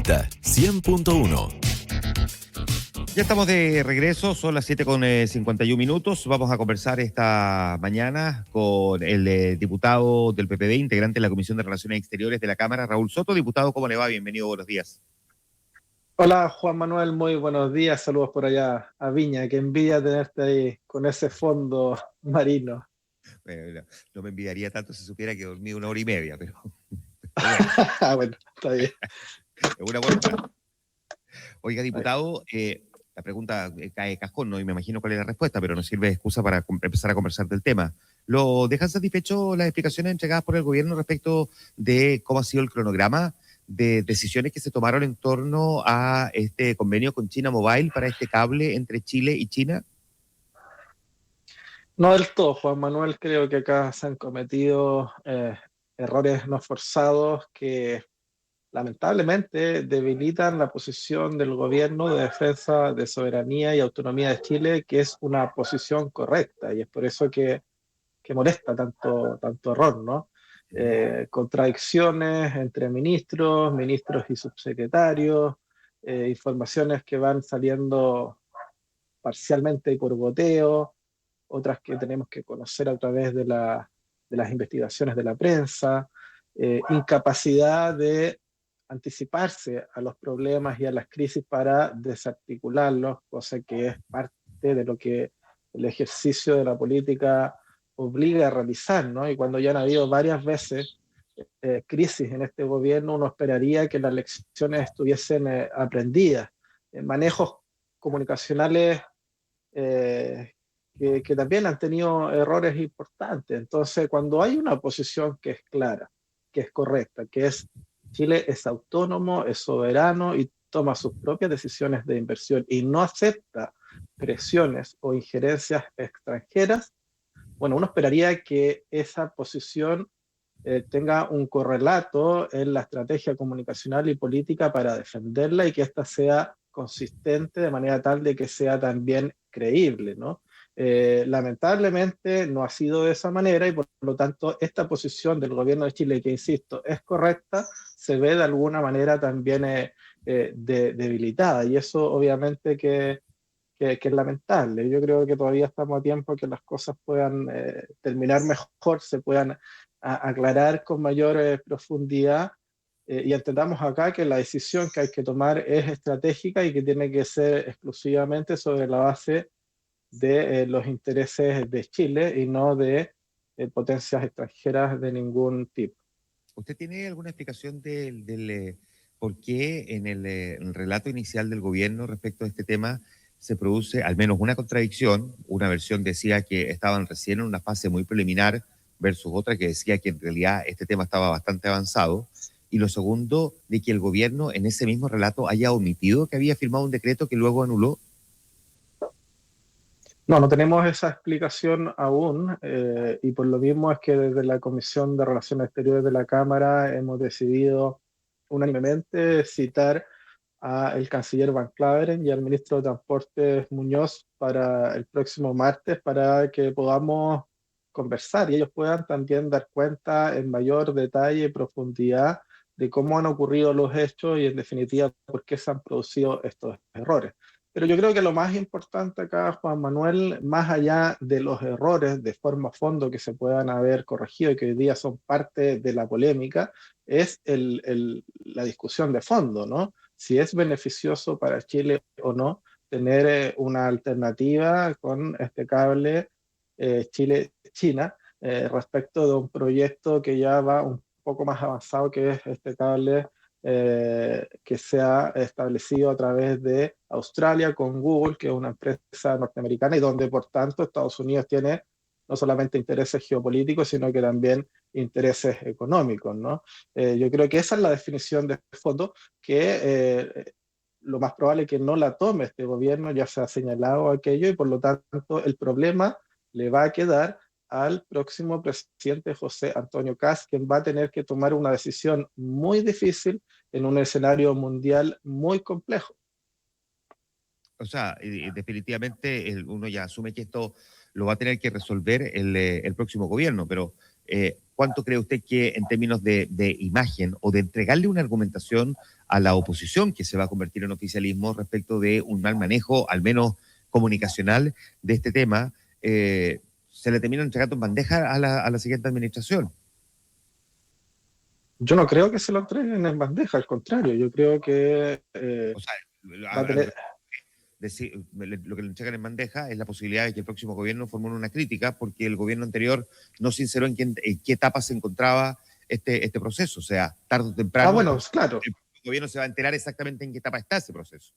Anita 100.1. Ya estamos de regreso, son las 7:51. Vamos a conversar esta mañana con el diputado del PPD, integrante de la Comisión de Relaciones Exteriores de la Cámara, Raúl Soto. Diputado, ¿cómo le va? Bienvenido, buenos días. Hola Juan Manuel, muy buenos días, saludos por allá a Viña, qué envidia tenerte ahí con ese fondo marino. Bueno, no me envidiaría tanto si supiera que dormí 1 hora y media, pero bueno, Bueno, está bien. es una buena plata. Oiga, diputado, la pregunta cae de cajón, ¿no? Y me imagino cuál es la respuesta, pero nos sirve de excusa para empezar a conversar del tema. ¿Lo dejan satisfecho las explicaciones entregadas por el gobierno respecto de cómo ha sido el cronograma de decisiones que se tomaron en torno a este convenio con China Mobile para este cable entre Chile y China? No del todo, Juan Manuel, creo que acá se han cometido errores no forzados que lamentablemente debilitan la posición del gobierno de defensa de soberanía y autonomía de Chile, que es una posición correcta, y es por eso que molesta tanto error, ¿no? Contradicciones entre ministros y subsecretarios, informaciones que van saliendo parcialmente por goteo, otras que tenemos que conocer a través de las investigaciones de la prensa, incapacidad de anticiparse a los problemas y a las crisis para desarticularlos, cosa que es parte de lo que el ejercicio de la política obliga a realizar, ¿no? Y cuando ya han habido varias veces crisis en este gobierno, uno esperaría que las lecciones estuviesen aprendidas. Manejos comunicacionales que también han tenido errores importantes. Entonces, cuando hay una posición que es clara, que es correcta, que es Chile es autónomo, es soberano y toma sus propias decisiones de inversión y no acepta presiones o injerencias extranjeras, bueno, uno esperaría que esa posición tenga un correlato en la estrategia comunicacional y política para defenderla y que ésta sea consistente de manera tal de que sea también creíble, ¿no? Lamentablemente no ha sido de esa manera y por lo tanto esta posición del gobierno de Chile, que insisto, es correcta, se ve de alguna manera también debilitada y eso obviamente que es lamentable. Yo creo que todavía estamos a tiempo que las cosas puedan terminar mejor, se puedan aclarar con mayor profundidad y entendamos acá que la decisión que hay que tomar es estratégica y que tiene que ser exclusivamente sobre la base de los intereses de Chile y no de potencias extranjeras de ningún tipo. ¿Usted tiene alguna explicación por qué en el relato inicial del gobierno respecto a este tema se produce al menos una contradicción? Una versión decía que estaban recién en una fase muy preliminar versus otra que decía que en realidad este tema estaba bastante avanzado. Y lo segundo, de que el gobierno en ese mismo relato haya omitido que había firmado un decreto que luego anuló. No tenemos esa explicación aún y por lo mismo es que desde la Comisión de Relaciones Exteriores de la Cámara hemos decidido unánimemente citar al canciller Van Claveren y al ministro de Transportes Muñoz para el próximo martes para que podamos conversar y ellos puedan también dar cuenta en mayor detalle y profundidad de cómo han ocurrido los hechos y en definitiva por qué se han producido estos errores. Pero yo creo que lo más importante acá, Juan Manuel, más allá de los errores de forma a fondo que se puedan haber corregido y que hoy día son parte de la polémica, es la discusión de fondo, ¿no? Si es beneficioso para Chile o no tener una alternativa con este cable Chile-China respecto de un proyecto que ya va un poco más avanzado, que es este cable que se ha establecido a través de Australia con Google, que es una empresa norteamericana y donde por tanto Estados Unidos tiene no solamente intereses geopolíticos, sino que también intereses económicos, ¿no? Yo creo que esa es la definición de fondo que lo más probable es que no la tome este gobierno, ya se ha señalado aquello y por lo tanto el problema le va a quedar al próximo presidente José Antonio Kast, quien va a tener que tomar una decisión muy difícil en un escenario mundial muy complejo. O sea, definitivamente uno ya asume que esto lo va a tener que resolver el próximo gobierno, pero ¿Cuánto cree usted que en términos de imagen o de entregarle una argumentación a la oposición que se va a convertir en oficialismo respecto de un mal manejo, al menos comunicacional, de este tema, se le termina entregando en bandeja a la siguiente administración? Yo no creo que se lo entreguen en bandeja, al contrario, yo creo que O sea, va a tener. lo que le entregan en bandeja es la posibilidad de que el próximo gobierno formule una crítica porque el gobierno anterior no sinceró en qué etapa se encontraba este proceso. O sea, tarde o Ah, temprano bueno, claro, el gobierno se va a enterar exactamente en qué etapa está ese proceso.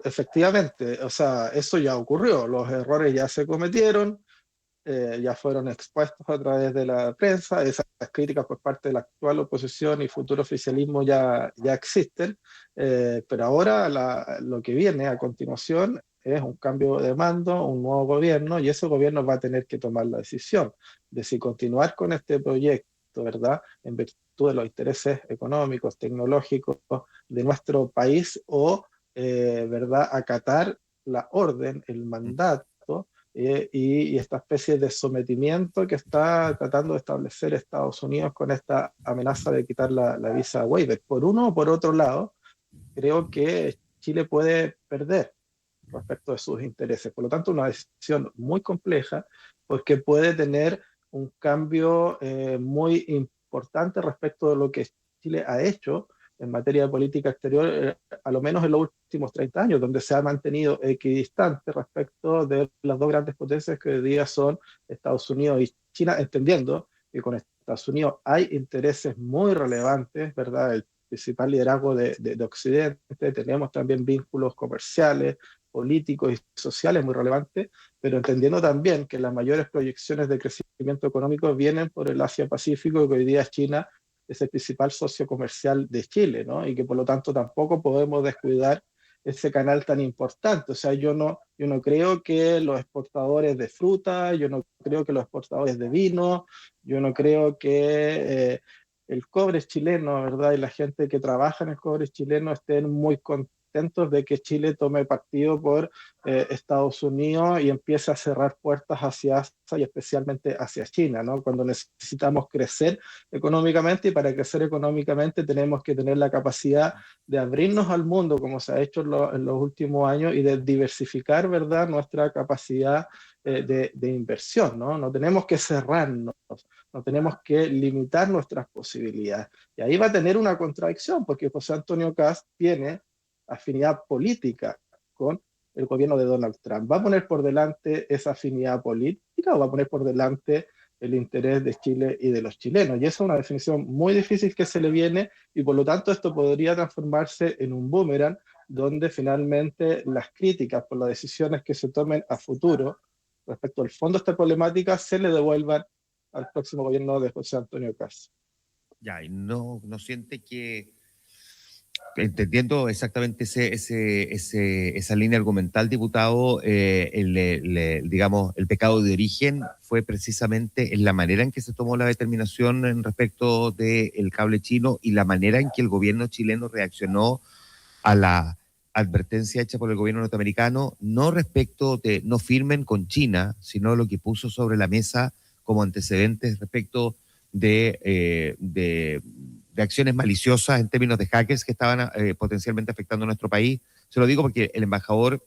efectivamente, o sea, eso ya ocurrió, los errores ya se cometieron, ya fueron expuestos a través de la prensa, esas críticas por parte de la actual oposición y futuro oficialismo ya existen, pero ahora lo que viene a continuación es un cambio de mando, un nuevo gobierno, y ese gobierno va a tener que tomar la decisión de si continuar con este proyecto, ¿verdad? En virtud de los intereses económicos, tecnológicos de nuestro país o, ¿verdad?, acatar la orden, el mandato y esta especie de sometimiento que está tratando de establecer Estados Unidos con esta amenaza de quitar la visa waiver. Por uno o por otro lado, creo que Chile puede perder respecto de sus intereses. Por lo tanto, una decisión muy compleja porque puede tener un cambio muy importante respecto de lo que Chile ha hecho en materia de política exterior, a lo menos en los últimos 30 años, donde se ha mantenido equidistante respecto de las dos grandes potencias que hoy día son Estados Unidos y China, entendiendo que con Estados Unidos hay intereses muy relevantes, ¿verdad? El principal liderazgo de Occidente, tenemos también vínculos comerciales, políticos y sociales muy relevantes, pero entendiendo también que las mayores proyecciones de crecimiento económico vienen por el Asia-Pacífico, que hoy día China es el principal socio comercial de Chile, ¿no? Y que por lo tanto tampoco podemos descuidar ese canal tan importante. O sea, yo no creo que los exportadores de fruta, yo no creo que los exportadores de vino, yo no creo que el cobre chileno, ¿verdad? Y la gente que trabaja en el cobre chileno estén muy contentos de que Chile tome partido por Estados Unidos y empiece a cerrar puertas hacia Asia y especialmente hacia China, ¿no? Cuando necesitamos crecer económicamente, y para crecer económicamente tenemos que tener la capacidad de abrirnos al mundo, como se ha hecho en los últimos años, y de diversificar, ¿verdad?, nuestra capacidad de inversión, ¿no? No tenemos que cerrarnos, no tenemos que limitar nuestras posibilidades. Y ahí va a tener una contradicción, porque José Antonio Kast tiene afinidad política con el gobierno de Donald Trump. ¿Va a poner por delante esa afinidad política o va a poner por delante el interés de Chile y de los chilenos? Y esa es una definición muy difícil que se le viene, y por lo tanto esto podría transformarse en un boomerang donde finalmente las críticas por las decisiones que se tomen a futuro respecto al fondo de esta problemática se le devuelvan al próximo gobierno de José Antonio Kast. Ya, y no siente que, entendiendo exactamente esa línea argumental, diputado, digamos, el pecado de origen fue precisamente en la manera en que se tomó la determinación en respecto del cable chino y la manera en que el gobierno chileno reaccionó a la advertencia hecha por el gobierno norteamericano, no respecto de no firmen con China, sino lo que puso sobre la mesa como antecedentes respecto de acciones maliciosas en términos de hackers que estaban potencialmente afectando a nuestro país. Se lo digo porque el embajador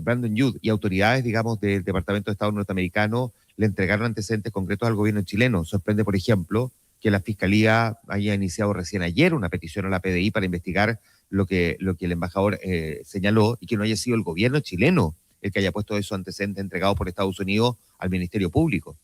Brandon Youd y autoridades, digamos, del Departamento de Estado norteamericano le entregaron antecedentes concretos al gobierno chileno. Sorprende, por ejemplo, que la Fiscalía haya iniciado recién ayer una petición a la PDI para investigar lo que el embajador señaló, y que no haya sido el gobierno chileno el que haya puesto esos antecedentes entregados por Estados Unidos al Ministerio Público.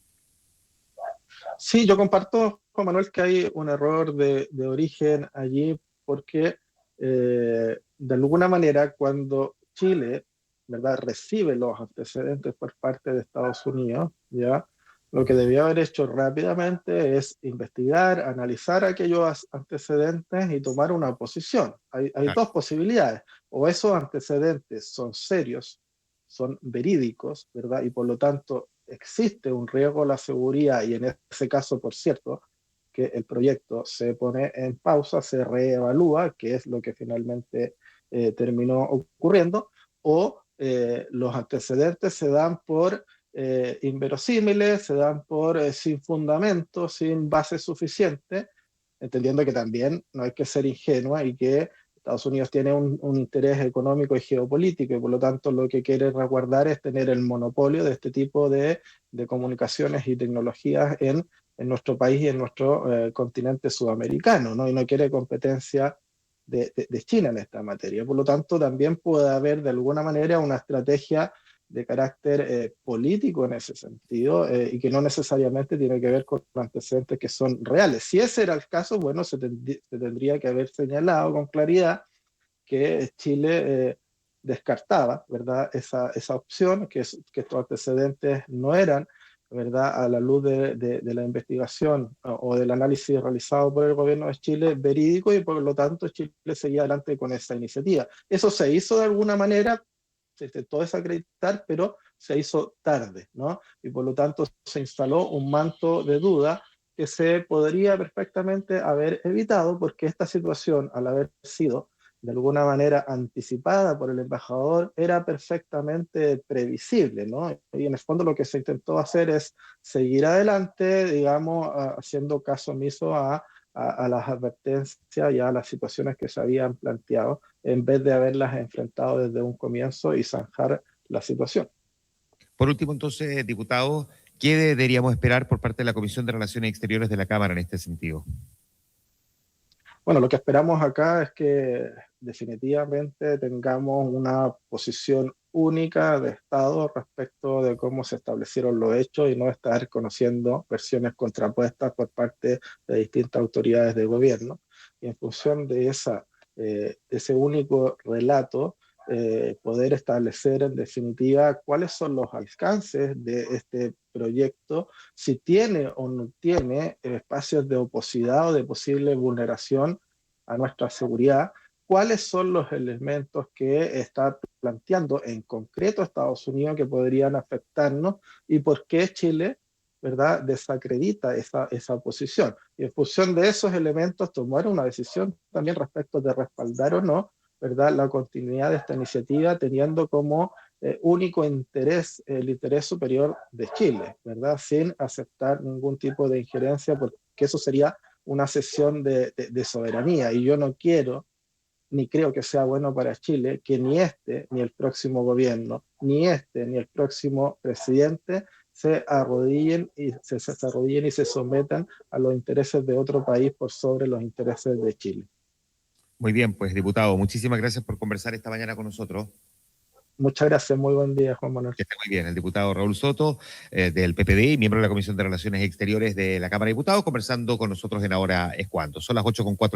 Sí, yo comparto, Juan Manuel, que hay un error de origen allí, porque de alguna manera cuando Chile, ¿verdad?, recibe los antecedentes por parte de Estados Unidos, ¿ya? Lo que debió haber hecho rápidamente es investigar, analizar aquellos antecedentes y tomar una posición. Hay Claro. dos posibilidades: o esos antecedentes son serios, son verídicos, ¿verdad?, y por lo tanto existe un riesgo a la seguridad, y en ese caso, por cierto, que el proyecto se pone en pausa, se reevalúa, que es lo que finalmente terminó ocurriendo, o los antecedentes se dan por inverosímiles, se dan por sin fundamento, sin base suficiente, entendiendo que también no hay que ser ingenua y que Estados Unidos tiene un interés económico y geopolítico, y por lo tanto lo que quiere resguardar es tener el monopolio de este tipo de comunicaciones y tecnologías en nuestro país y en nuestro continente sudamericano, ¿no? Y no quiere competencia de China en esta materia. Por lo tanto, también puede haber de alguna manera una estrategia de carácter político en ese sentido, y que no necesariamente tiene que ver con antecedentes que son reales. Si ese era el caso, bueno, se tendría que haber señalado con claridad que Chile descartaba, ¿verdad?, esa opción, que estos antecedentes no eran, ¿verdad?, a la luz de la investigación o del análisis realizado por el gobierno de Chile, verídico, y por lo tanto Chile seguía adelante con esa iniciativa. Eso se hizo de alguna manera, se intentó desacreditar, pero se hizo tarde, ¿no? Y por lo tanto se instaló un manto de duda que se podría perfectamente haber evitado, porque esta situación, al haber sido de alguna manera anticipada por el embajador, era perfectamente previsible, ¿no? Y en el fondo lo que se intentó hacer es seguir adelante, digamos, haciendo caso omiso a las advertencias y a las situaciones que se habían planteado, en vez de haberlas enfrentado desde un comienzo y zanjar la situación. Por último, entonces, diputado, ¿qué deberíamos esperar por parte de la Comisión de Relaciones Exteriores de la Cámara en este sentido? Bueno, lo que esperamos acá es que definitivamente tengamos una posición única de Estado respecto de cómo se establecieron los hechos, y no estar conociendo versiones contrapuestas por parte de distintas autoridades de gobierno. Y en función de ese único relato, poder establecer en definitiva cuáles son los alcances de este proyecto, si tiene o no tiene espacios de oposidad o de posible vulneración a nuestra seguridad, cuáles son los elementos que está planteando en concreto Estados Unidos que podrían afectarnos, y por qué Chile, ¿verdad?, desacredita esa posición. Y en función de esos elementos tomar una decisión también respecto de respaldar o no, ¿verdad?, la continuidad de esta iniciativa, teniendo como único interés el interés superior de Chile, ¿verdad?, sin aceptar ningún tipo de injerencia, porque eso sería una cesión de soberanía, y yo no quiero ni creo que sea bueno para Chile que ni este, ni el próximo gobierno, ni este, ni el próximo presidente se arrodillen y se sometan a los intereses de otro país por sobre los intereses de Chile. Muy bien, pues, diputado, muchísimas gracias por conversar esta mañana con nosotros. Muchas gracias, muy buen día, Juan Manuel. Que esté muy bien, el diputado Raúl Soto, del PPD, miembro de la Comisión de Relaciones Exteriores de la Cámara de Diputados, conversando con nosotros en Ahora es Cuando. Son las 8:04.